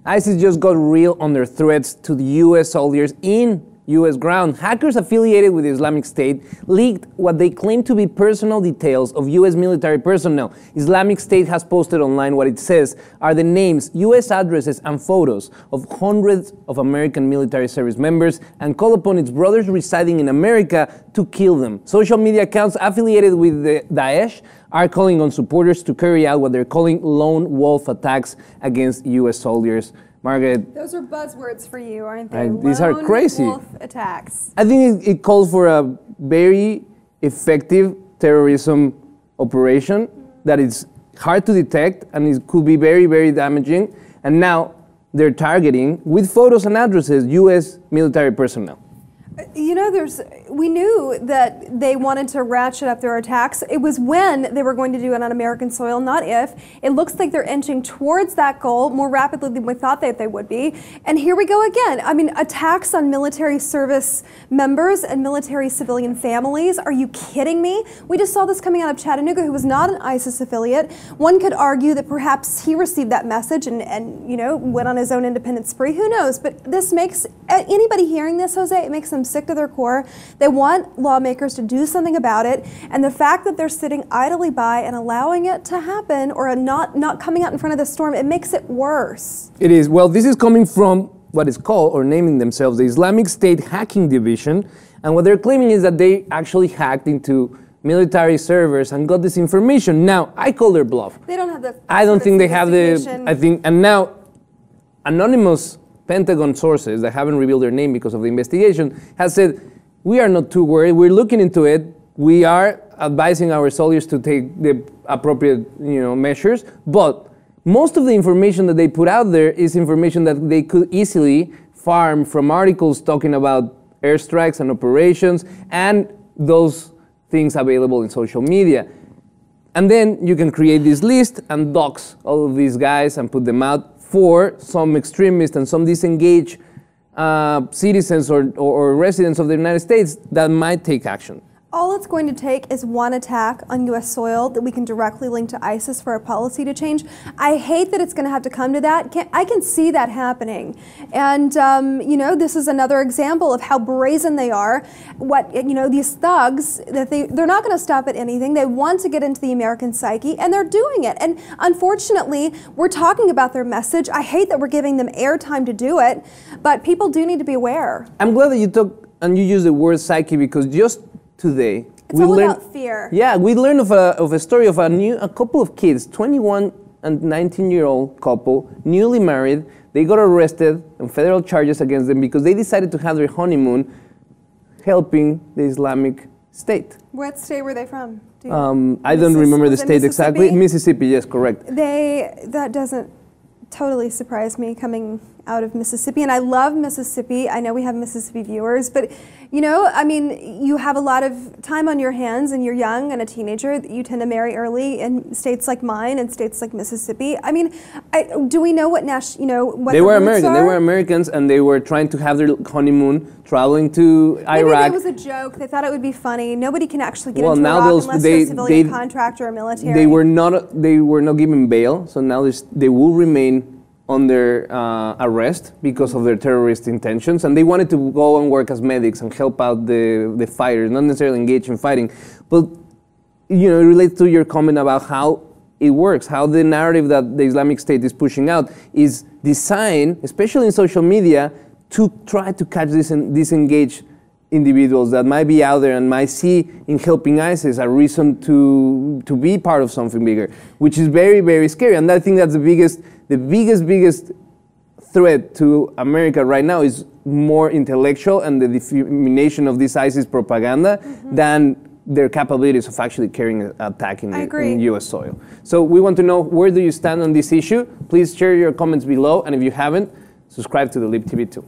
ISIS just got real on their threats to the U.S. soldiers in U.S. ground. Hackers affiliated with the Islamic State leaked what they claim to be personal details of U.S. military personnel. Islamic State has posted online what it says are the names, U.S. addresses, and photos of hundreds of American military service members and called upon its brothers residing in America to kill them. Social media accounts affiliated with the Daesh are calling on supporters to carry out what they're calling lone wolf attacks against U.S. soldiers. Margaret. Those are buzzwords for you, aren't they? These are crazy. Wolf attacks. I think it calls for a very effective terrorism operation that is hard to detect and it could be very, very damaging. And now they're targeting, with photos and addresses, U.S. military personnel. You know, we knew that they wanted to ratchet up their attacks. It was when they were going to do it on American soil, not if. It looks like they're inching towards that goal more rapidly than we thought that they would be. And here we go again. I mean, attacks on military service members and military civilian families. Are you kidding me? We just saw this coming out of Chattanooga, who was not an ISIS affiliate. One could argue that perhaps he received that message and you know, went on his own independent spree. Who knows? But this makes anybody hearing this, Jose, it makes them sick to their core. They want lawmakers to do something about it, and the fact that they're sitting idly by and allowing it to happen, or not coming out in front of the storm, it makes it worse. It is. Well, this is coming from what is called, or naming themselves, the Islamic State Hacking Division, and what they're claiming is that they actually hacked into military servers and got this information. Now, I call their bluff. They don't have the. I don't think they have the. I think, and now, anonymous Pentagon sources that haven't revealed their name because of the investigation has said, we are not too worried, we're looking into it, we are advising our soldiers to take the appropriate measures, but most of the information that they put out there is information that they could easily farm from articles talking about airstrikes and operations and those things available in social media. And then you can create this list and dox all of these guys and put them out for some extremists and some disengaged citizens or residents of the United States that might take action. All it's going to take is one attack on U.S. soil that we can directly link to ISIS for a policy to change. I hate that it's going to have to come to that. I can see that happening. And, this is another example of how brazen they are. These thugs, that they're not going to stop at anything. They want to get into the American psyche, and they're doing it. And unfortunately, we're talking about their message. I hate that we're giving them airtime to do it, but people do need to be aware. I'm glad that you took and you used the word psyche, because just today, it's all about fear. Yeah, we learned of a story of a couple of kids, 21 and 19-year-old couple, newly married. They got arrested on federal charges against them because they decided to have their honeymoon helping the Islamic State. What state were they from? I don't remember the state exactly. Mississippi, yes, correct. That doesn't totally surprise me coming out of Mississippi, and I love Mississippi. I know we have Mississippi viewers, but you have a lot of time on your hands and you're young and a teenager. You tend to marry early in states like mine and states like Mississippi. Do we know what what they were American? They were Americans, and they were trying to have their honeymoon traveling to Iraq. Maybe it was a joke. They thought it would be funny. Nobody can actually get into Iraq unless they're a civilian contractor or military. They were not given bail, so now they will remain under arrest because of their terrorist intentions, and they wanted to go and work as medics and help out the fighters, not necessarily engage in fighting. But it relates to your comment about how it works, how the narrative that the Islamic State is pushing out is designed, especially in social media, to try to catch disengaged individuals that might be out there and might see in helping ISIS a reason to be part of something bigger, which is very, very scary. And I think that's the biggest threat to America right now is more intellectual and the dissemination of this ISIS propaganda than their capabilities of actually carrying an attack in U.S. soil. So we want to know, where do you stand on this issue? Please share your comments below, and if you haven't, subscribe to the Lib TV 2.